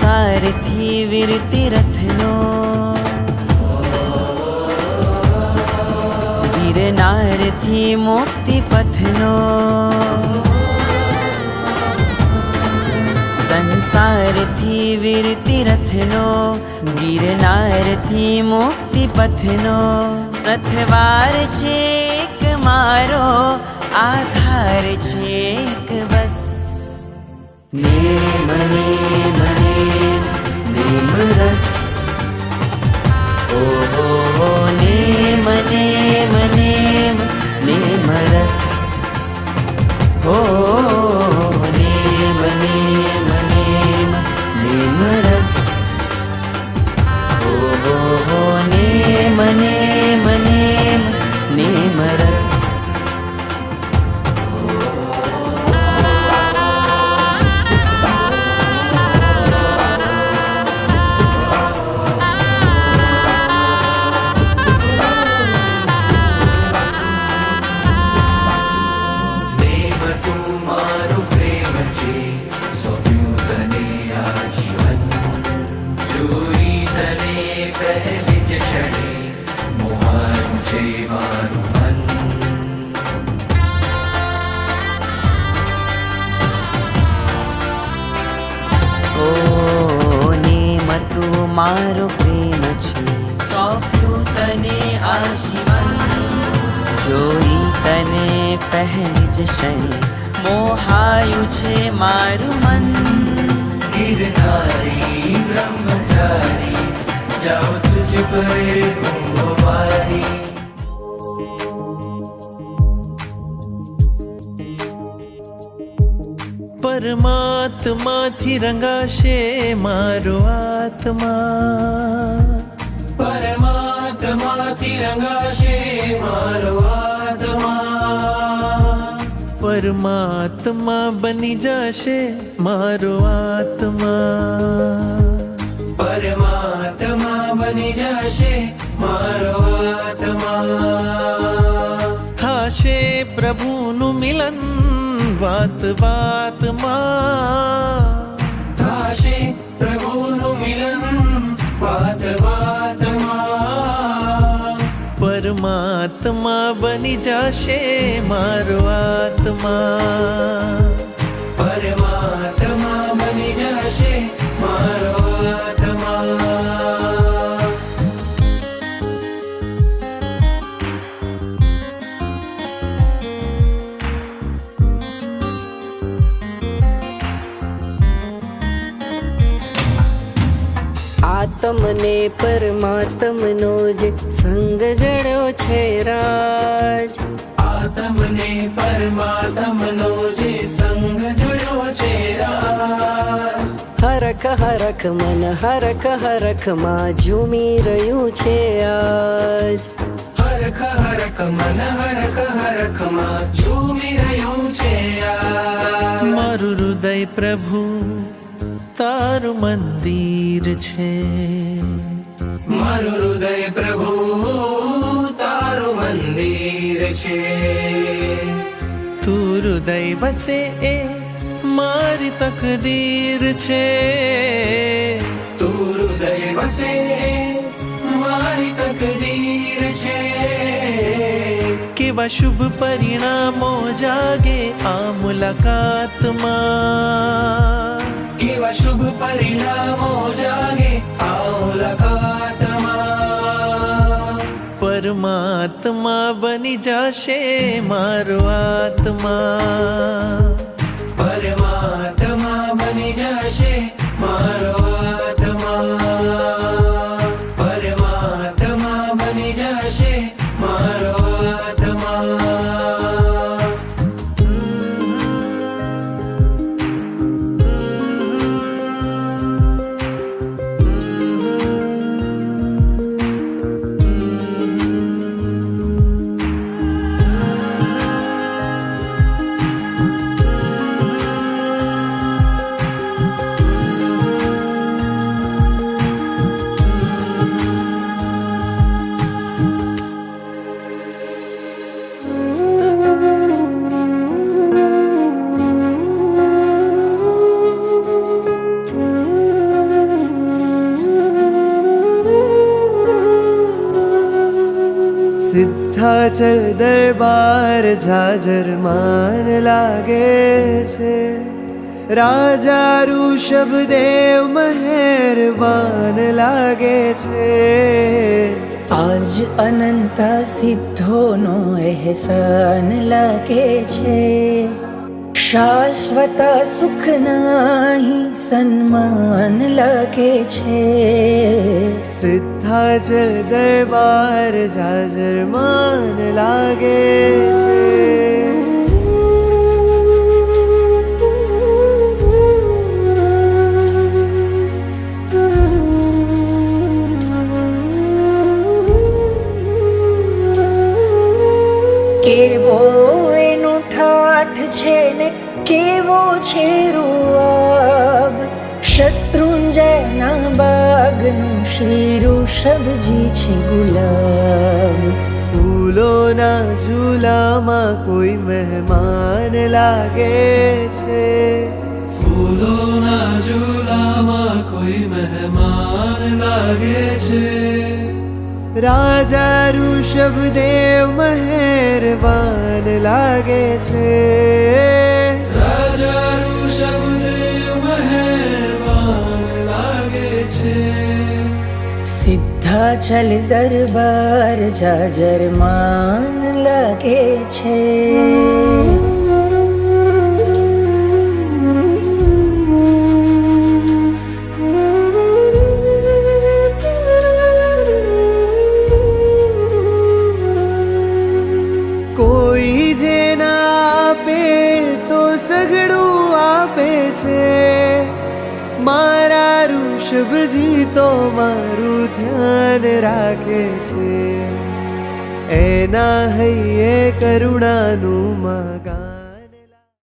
સંસારથી વિરતી રથનો ગિરનારથી મુક્તિ પથનો સંસારથી વિરતી રથનો ગિરનારથી મુક્તિ પથનો સથવાર છે એક મારો આધાર છે એક બસ નેમ નેમ નેમ નેમ રસ ઓ નેમ નેમ નેમ નેમ રસ ઓ નેમ નેમ નેમ નેમ રસ ઓ નેમ નેમ નેમ નેમ રસ મારો પ્રેમ છે સોંપ્યું તને આ જીવન જોઈ તને પહેલી જ ક્ષણે મોહાયું છે મારું મન ગિરનારી બ્રહ્મચારી જાઓ તુજ પર હું વારી પરમાત્માથી રંગાશે મારો આત્મા પરમાત્માથી રંગાશે મારો આત્મા પરમાત્મા બની જશે મારો આત્મા પરમાત્મા બની જશે મારો આત્મા થાશે પ્રભુનું મિલન વાત વાતમાં થાશે પ્રભુનું મિલન વાત વાતમાં પરમાત્મા બની જશે મારો આત્મા પરમાત્મા બની જશે મારો આત્મા આત્મને પરમાત્મનો જે સંગ જડ્યો છે રાજ આત્મને પરમાત્મનો જે સંગ જડ્યો છે રાજ હરખ હરખ મન હરખ હરખમાં ઝૂમી રહ્યું છે આજ હરખ હરખ મન હરખ હરખમાં ઝૂમી રહ્યું છે આજ મારું હૃદય પ્રભુ તારું મંદિર છે મારું હૃદય પ્રભુ તારું મંદિર છે તું હૃદય વસે એ મારી તકદીર છે તું હૃદય વસે મારી તકદીર છે કેવા શુભ પરિણામો જાગે આ મુલાકાતમાં કેવા શુભ પરિણામો જાગે આ મુલાકાતમાં પરમાત્મા બની જશે મારો આત્મા પરમાત્મા બની જશે મારો આત્મા પરમાત્મા બની જશે મારો આત્મા સિદ્ધાચલ દરબાર જાજરમાન લાગે છે, રાજા ઋષભદેવ મહેરબાન લાગે છે. આજ અનંત સિદ્ધોનો અહેસાન લાગે છે, શાશ્વત સુખ નહીં સન્માન લાગે છે. સિદ્ધાચલ દરબાર જાજરમાન લાગે છે. કેવો એનો ઠાઠ છે ને કેવો છે રૂઆબ, શત્રુંજયના બાગનું શ્રી ઋષભજી છે ગુલાબ. ફૂલોના ઝૂલામાં કોઈ મહેમાન લાગે છે, ફૂલોના ઝૂલામાં કોઈ મહેમાન લાગે છે. રાજા ઋષભદેવ મહેરબાન લાગે છે. રાજા ઋષભદેવ મહેરબાન લાગે છે. સિદ્ધાચલ દરબાર જાજરમાન લાગે છે. કોઈ જે ના આપે તો સઘળું આપે છે, મારા ઋષભજી તો મારું ધ્યાન રાખે છે. એના હૈયે કરુણાનું માગા